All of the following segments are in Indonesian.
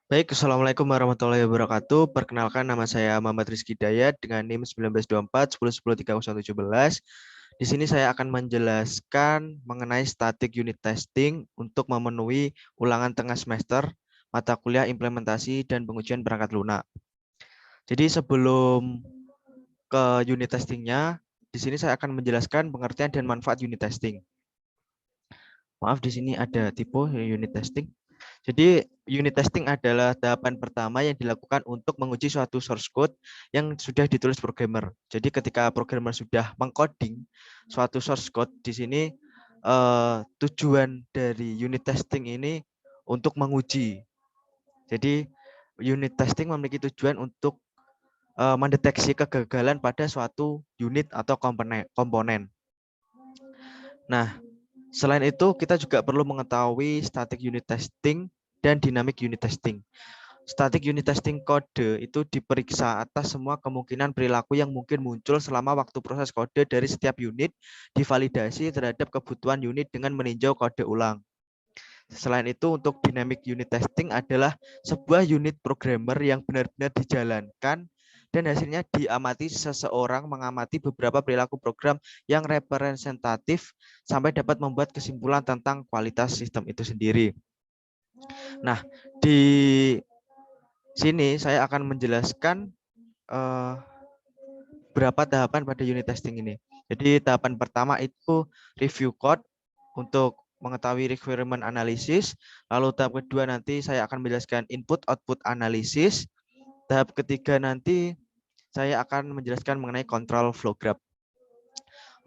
Baik, Assalamualaikum warahmatullahi wabarakatuh. Perkenalkan, nama saya Muhammad Rizky Dayat dengan NIM 1924 10103017. Di sini saya akan menjelaskan mengenai static unit testing untuk memenuhi ulangan tengah semester mata kuliah implementasi dan pengujian perangkat lunak. Jadi sebelum ke unit testingnya, di sini saya akan menjelaskan pengertian dan manfaat unit testing. Maaf, di sini ada typo unit testing. Jadi unit testing adalah tahapan pertama yang dilakukan untuk menguji suatu source code yang sudah ditulis programmer. Jadi ketika programmer sudah mengcoding suatu source code, di sini tujuan dari unit testing ini untuk menguji. Jadi unit testing memiliki tujuan untuk mendeteksi kegagalan pada suatu unit atau komponen. Nah, selain itu, kita juga perlu mengetahui static unit testing dan dynamic unit testing. Static unit testing kode itu diperiksa atas semua kemungkinan perilaku yang mungkin muncul selama waktu proses kode dari setiap unit, divalidasi terhadap kebutuhan unit dengan meninjau kode ulang. Selain itu, untuk dynamic unit testing adalah sebuah unit programmer yang benar-benar dijalankan dan hasilnya diamati seseorang mengamati beberapa perilaku program yang representatif sampai dapat membuat kesimpulan tentang kualitas sistem itu sendiri. Nah, di sini saya akan menjelaskan berapa tahapan pada unit testing ini. Jadi tahapan pertama itu review code untuk mengetahui requirement analysis. Lalu tahap kedua nanti saya akan menjelaskan input-output analysis. Tahap ketiga nanti saya akan menjelaskan mengenai control flow graph.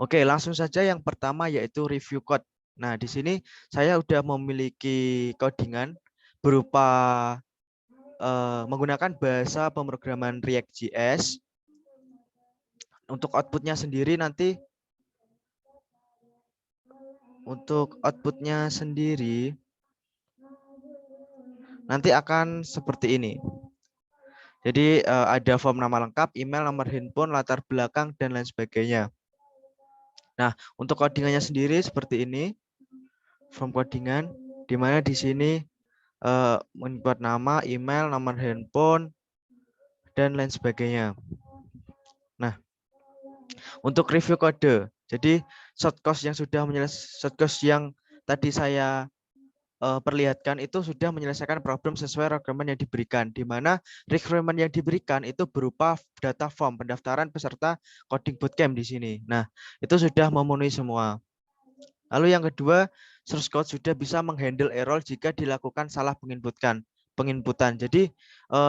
Oke, langsung saja yang pertama yaitu review code. Nah, di sini saya sudah memiliki codingan berupa menggunakan bahasa pemrograman React.js. Untuk outputnya sendiri nanti nanti akan seperti ini. Jadi ada form nama lengkap, email, nomor handphone, latar belakang, dan lain sebagainya. Nah, untuk codingannya sendiri seperti ini. Form codingan, di mana di sini membuat nama, email, nomor handphone, dan lain sebagainya. Nah, untuk review kode, jadi shortcode yang tadi saya perlihatkan itu sudah menyelesaikan problem sesuai requirement yang diberikan, di mana requirement yang diberikan itu berupa data form pendaftaran peserta coding bootcamp di sini. Nah, itu sudah memenuhi semua. Lalu yang kedua, source code sudah bisa menghandle error jika dilakukan salah penginputan. Jadi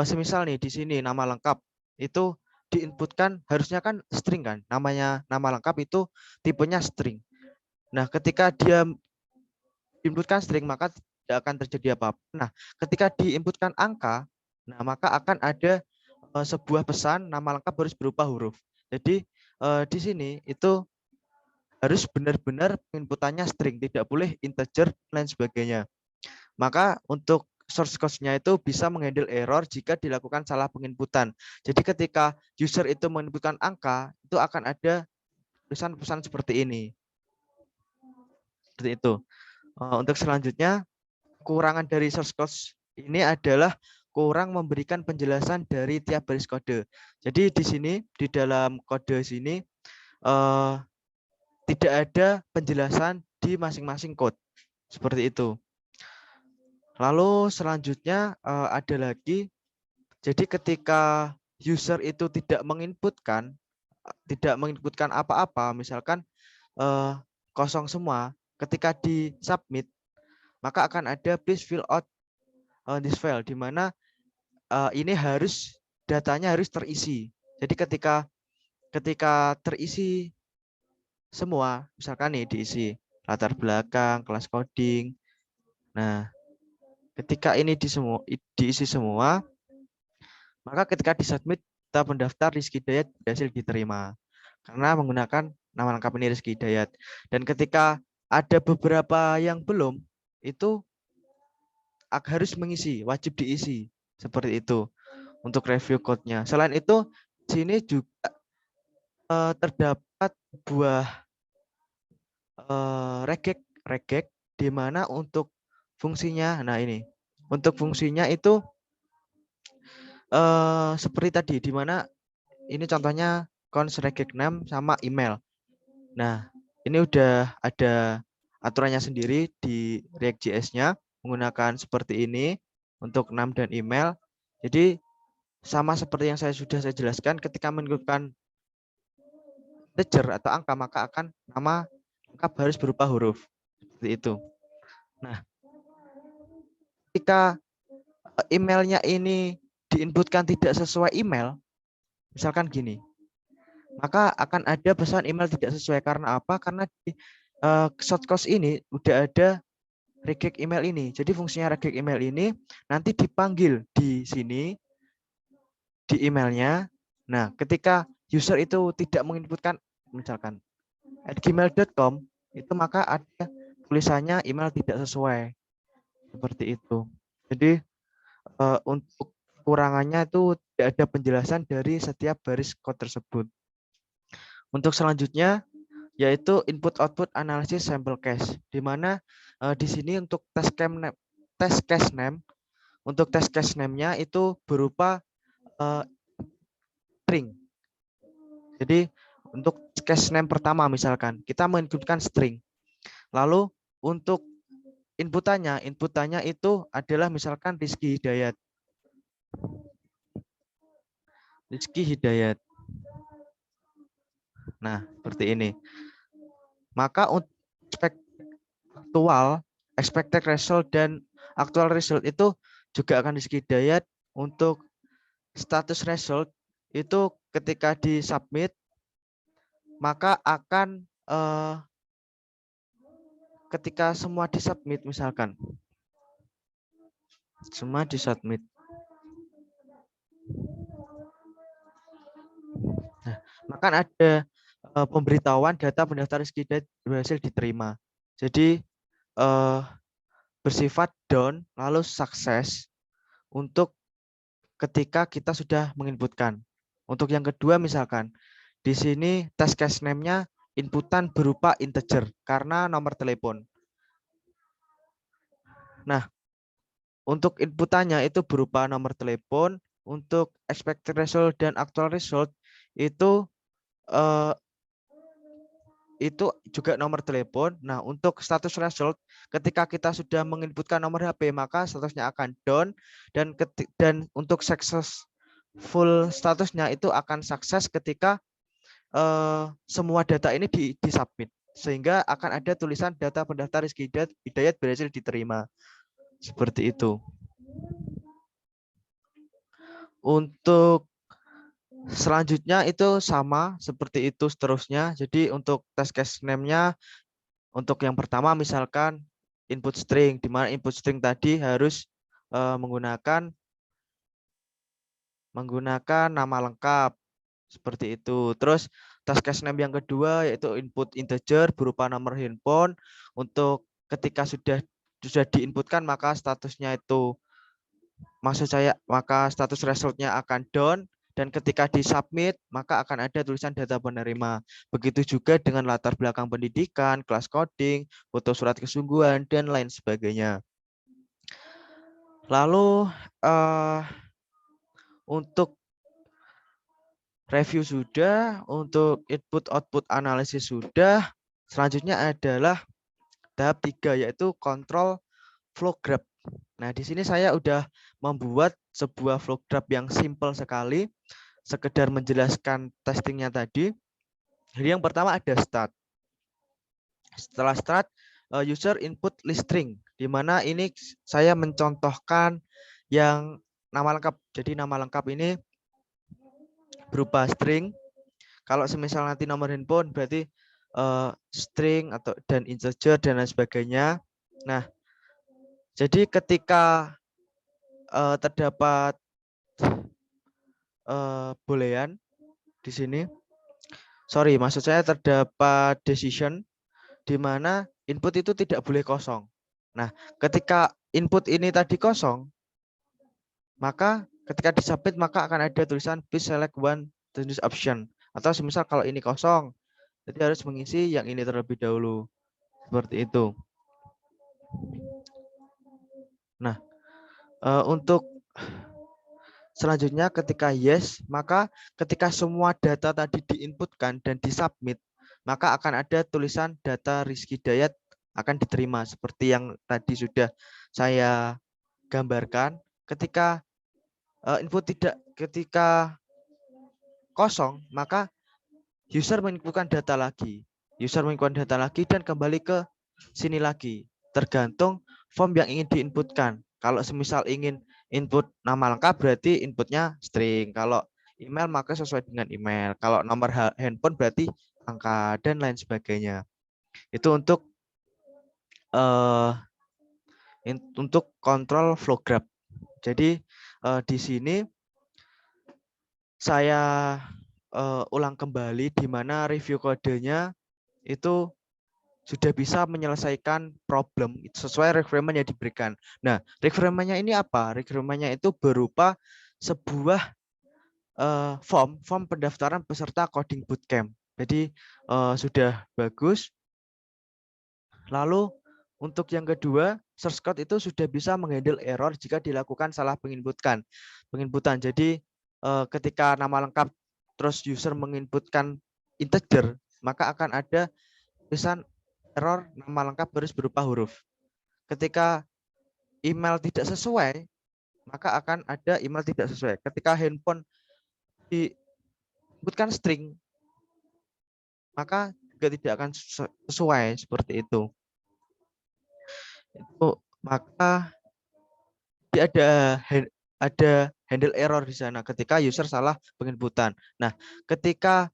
semisal nih di sini nama lengkap itu diinputkan harusnya kan string kan, namanya nama lengkap itu tipenya string. Nah, ketika dia diinputkan string maka tidak akan terjadi apa-apa. Nah, ketika diinputkan angka, nah maka akan ada sebuah pesan nama lengkap harus berupa huruf. Jadi di sini itu harus benar-benar inputannya string, tidak boleh integer dan lain sebagainya. Maka untuk source code-nya itu bisa menghandle error jika dilakukan salah penginputan. Jadi ketika user itu menginputkan angka, itu akan ada pesan-pesan seperti ini. Seperti itu. Untuk selanjutnya, kekurangan dari source code ini adalah kurang memberikan penjelasan dari tiap baris kode. Jadi di sini, di dalam kode sini, tidak ada penjelasan di masing-masing code. Seperti itu. Lalu selanjutnya ada lagi, jadi ketika user itu tidak menginputkan apa-apa, misalkan kosong semua, ketika di submit, maka akan ada please fill out this file, di mana ini datanya harus terisi. Jadi ketika terisi semua, misalkan nih diisi latar belakang, kelas coding. Nah, ketika ini diisi semua, maka ketika disubmit kita pendaftar Rizky Dayat berhasil diterima karena menggunakan nama lengkap ini Rizky Dayat. Dan ketika ada beberapa yang belum, itu harus mengisi, wajib diisi seperti itu untuk review code-nya. Selain itu, sini juga terdapat buah regek di mana untuk fungsinya. Nah, ini untuk fungsinya itu seperti tadi, di mana ini contohnya cons regek name sama email. Nah, ini udah ada aturannya sendiri di React.js-nya menggunakan seperti ini untuk name dan email. Jadi sama seperti yang saya jelaskan, ketika menginputkan integer atau angka, maka akan nama lengkap harus berupa huruf. Seperti itu. Nah, ketika emailnya ini diinputkan tidak sesuai email, misalkan gini, maka akan ada pesan email tidak sesuai. Karena apa? Karena di shortcode ini udah ada regek email ini. Jadi fungsinya regek email ini nanti dipanggil di sini di emailnya. Nah, ketika user itu tidak menginputkan misalkan @gmail.com itu, maka ada tulisannya email tidak sesuai. Seperti itu. Jadi untuk kekurangannya itu tidak ada penjelasan dari setiap baris code tersebut. Untuk selanjutnya yaitu input output analisis sample case, di mana di sini untuk test case name untuk test case name-nya itu berupa string. Jadi untuk case name pertama misalkan kita menginputkan string. Lalu untuk inputannya itu adalah misalkan Rizky Hidayat. Rizky Hidayat. Nah, seperti ini. Maka untuk expected result dan actual result itu juga akan Rizky Hidayat. Untuk status result itu ketika disubmit maka akan ketika semua disubmit misalkan semua disubmit. Nah, maka ada pemberitahuan data pendaftar Rizky Hidayat berhasil diterima. Jadi bersifat done lalu sukses untuk ketika kita sudah menginputkan. Untuk yang kedua misalkan di sini test case name-nya inputan berupa integer karena nomor telepon. Nah, untuk inputannya itu berupa nomor telepon, untuk expected result dan actual result itu juga nomor telepon. Nah, untuk status result ketika kita sudah menginputkan nomor HP maka statusnya akan down, dan untuk successful statusnya itu akan sukses ketika semua data ini disubmit, sehingga akan ada tulisan data pendaftar Rizky Hidayat berhasil diterima. Seperti itu. Untuk selanjutnya itu sama seperti itu seterusnya. Jadi untuk test case name-nya untuk yang pertama misalkan input string, di mana input string tadi harus menggunakan nama lengkap seperti itu. Terus test case name yang kedua yaitu input integer berupa nomor handphone. Untuk ketika sudah diinputkan maka statusnya itu maka status resultnya akan down, dan ketika disubmit maka akan ada tulisan data penerima. Begitu juga dengan latar belakang pendidikan, kelas coding, foto surat kesungguhan, dan lain sebagainya. Lalu untuk review sudah, untuk input output analisis sudah, selanjutnya adalah tahap 3 yaitu control flow graph. Nah, di sini saya udah membuat sebuah flow graph yang simple sekali, sekedar menjelaskan testingnya tadi. Jadi yang pertama ada start. Setelah start, user input list string, di mana ini saya mencontohkan yang nama lengkap. Jadi nama lengkap ini berupa string. Kalau semisal nanti nomor handphone berarti string atau dan integer dan lain sebagainya. Nah, jadi ketika terdapat boolean di sini, maksud saya terdapat decision di mana input itu tidak boleh kosong. Nah, ketika input ini tadi kosong, maka ketika disubmit maka akan ada tulisan please select one to this option, atau semisal kalau ini kosong jadi harus mengisi yang ini terlebih dahulu. Seperti itu. Nah, untuk selanjutnya ketika yes, maka ketika semua data tadi diinputkan dan disubmit, maka akan ada tulisan data Rizky Dayat akan diterima seperti yang tadi sudah saya gambarkan. Ketika input tidak, ketika kosong, maka user menginputkan data lagi. User menginputkan data lagi dan kembali ke sini lagi. Tergantung form yang ingin diinputkan. Kalau semisal ingin input nama lengkap berarti inputnya string. Kalau email maka sesuai dengan email. Kalau nomor handphone berarti angka dan lain sebagainya. Itu uh, untuk kontrol flow graph. Jadi di sini saya ulang kembali di mana review kodenya itu sudah bisa menyelesaikan problem sesuai requirement yang diberikan. Nah, requirement-nya ini apa? Requirement-nya itu berupa sebuah form pendaftaran peserta coding bootcamp. Jadi sudah bagus. Lalu untuk yang kedua, source code itu sudah bisa menghandle error jika dilakukan salah penginputan. Jadi ketika nama lengkap terus user menginputkan integer, maka akan ada tulisan error nama lengkap harus berupa huruf. Ketika email tidak sesuai, maka akan ada email tidak sesuai. Ketika handphone disebutkan string, maka juga tidak akan sesuai seperti itu. Maka ada handle error di sana ketika user salah penginputan. Nah, ketika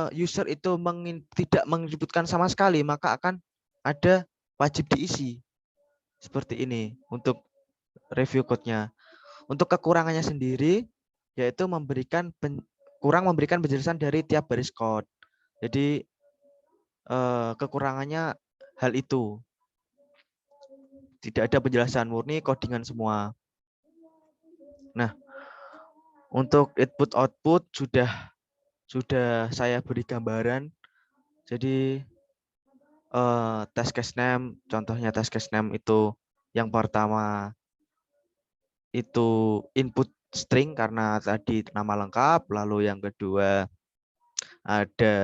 user itu tidak menginputkan sama sekali, maka akan ada wajib diisi. Seperti ini untuk review code-nya. Untuk kekurangannya sendiri, yaitu kurang memberikan penjelasan dari tiap baris code. Jadi kekurangannya hal itu. Tidak ada penjelasan, murni codingan semua. Nah, untuk input output sudah saya beri gambaran. Jadi test case name, contohnya test case name itu yang pertama itu input string karena tadi nama lengkap, lalu yang kedua ada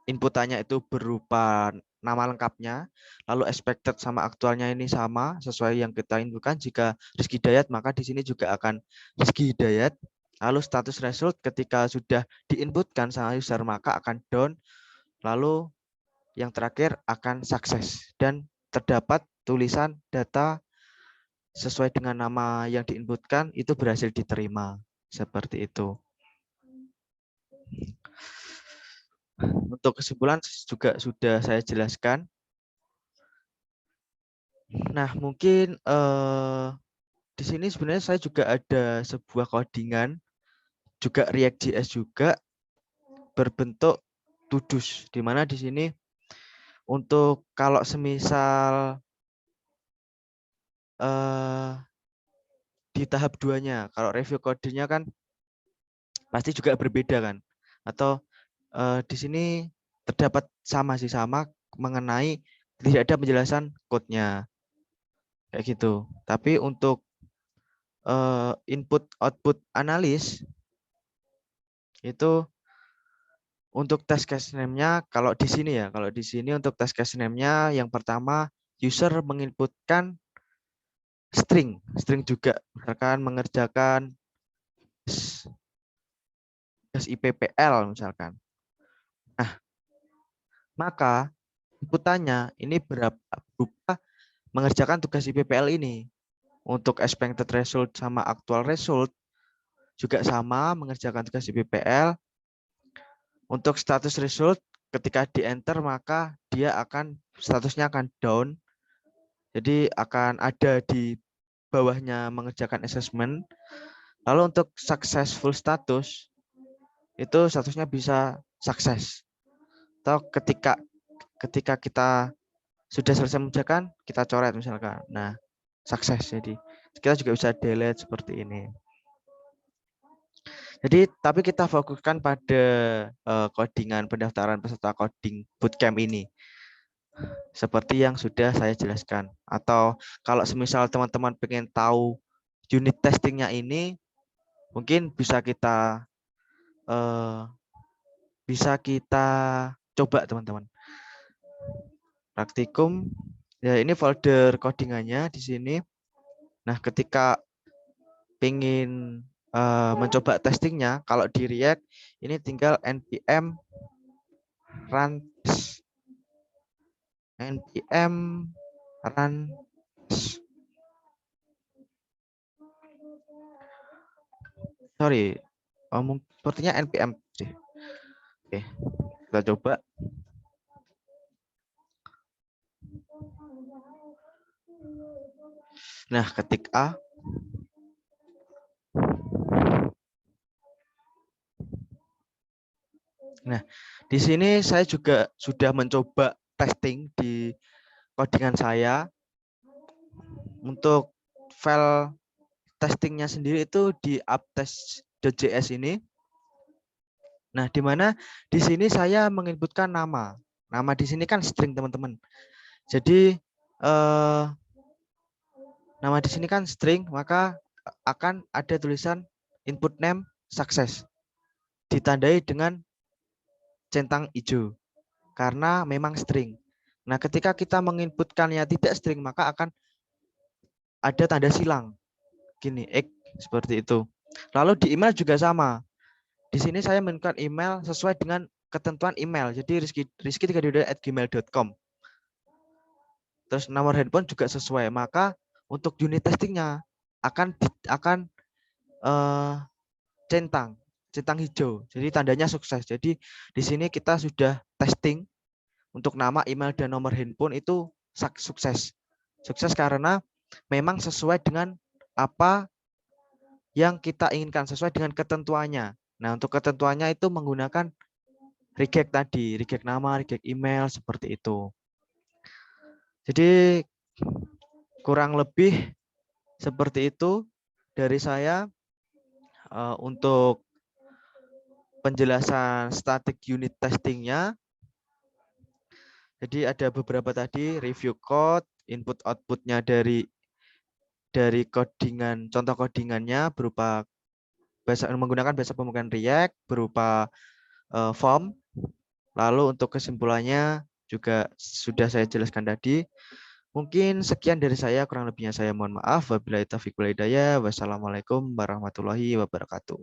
inputannya itu berupa nama lengkapnya, lalu expected sama aktualnya ini sama sesuai yang kita inputkan. Jika Rizky Hidayat maka di sini juga akan Rizky Hidayat. Lalu status result ketika sudah diinputkan sama user maka akan down. Lalu yang terakhir akan sukses dan terdapat tulisan data sesuai dengan nama yang diinputkan itu berhasil diterima. Seperti itu. Untuk kesimpulan juga sudah saya jelaskan. Nah, mungkin di sini sebenarnya saya juga ada sebuah codingan, juga React.js juga berbentuk to-dos, di mana di sini untuk kalau semisal di tahap 2-nya, kalau review kodenya kan pasti juga berbeda kan, atau di sini terdapat sama mengenai tidak ada penjelasan code-nya kayak gitu. Tapi untuk input output analis itu untuk test case name-nya kalau di sini ya, kalau di sini untuk test case name-nya yang pertama user menginputkan string juga, misalkan mengerjakan tugas IPPL misalkan. Nah, maka inputannya ini berupa mengerjakan tugas IPPL ini. Untuk expected result sama actual result juga sama mengerjakan tugas IPPL. Untuk status result ketika di enter maka dia akan statusnya akan down. Jadi akan ada di bawahnya mengerjakan assessment. Lalu untuk successful status itu statusnya bisa sukses. Atau ketika kita sudah selesai mengerjakan, kita coret misalkan. Nah, sukses. Jadi kita juga bisa delete seperti ini. Jadi tapi kita fokuskan pada codingan pendaftaran peserta coding bootcamp ini. seperti yang sudah saya jelaskan. Atau kalau semisal teman-teman pengen tahu unit testingnya ini, mungkin bisa kita coba teman-teman. Praktikum, ya ini folder codingannya di sini. Nah, ketika pengen mencoba testingnya, kalau di React ini tinggal npm run sorry, sepertinya npm sih. Oke, kita coba. Nah, ketik A. Nah, di sini saya juga sudah mencoba testing di codingan saya. Untuk file testingnya sendiri itu di apptest.js ini. Nah, di mana di sini saya menginputkan nama. Nama di sini kan string, teman-teman. Jadi nama di sini kan string, maka akan ada tulisan input name success. Ditandai dengan centang hijau karena memang string. Nah, ketika kita menginputkannya tidak string, maka akan ada tanda silang. Gini, X seperti itu. Lalu di email juga sama. Di sini saya menginputkan email sesuai dengan ketentuan email. Jadi rizky322@gmail.com. Terus nomor handphone juga sesuai. Maka untuk unit testingnya akan centang hijau. Jadi tandanya sukses. Jadi di sini kita sudah testing untuk nama, email, dan nomor handphone itu sukses. Sukses karena memang sesuai dengan apa yang kita inginkan, sesuai dengan ketentuannya. Nah, untuk ketentuannya itu menggunakan regex tadi, regex nama, regex email, seperti itu. Jadi kurang lebih seperti itu dari saya untuk penjelasan static unit testingnya. Jadi ada beberapa tadi, review code, input outputnya dari codingan, contoh codingannya berupa menggunakan bahasa pemrograman React, berupa form. Lalu untuk kesimpulannya juga sudah saya jelaskan tadi. Mungkin sekian dari saya, kurang lebihnya saya mohon maaf. Wabillahi taufiq wal hidayah. Wassalamualaikum warahmatullahi wabarakatuh.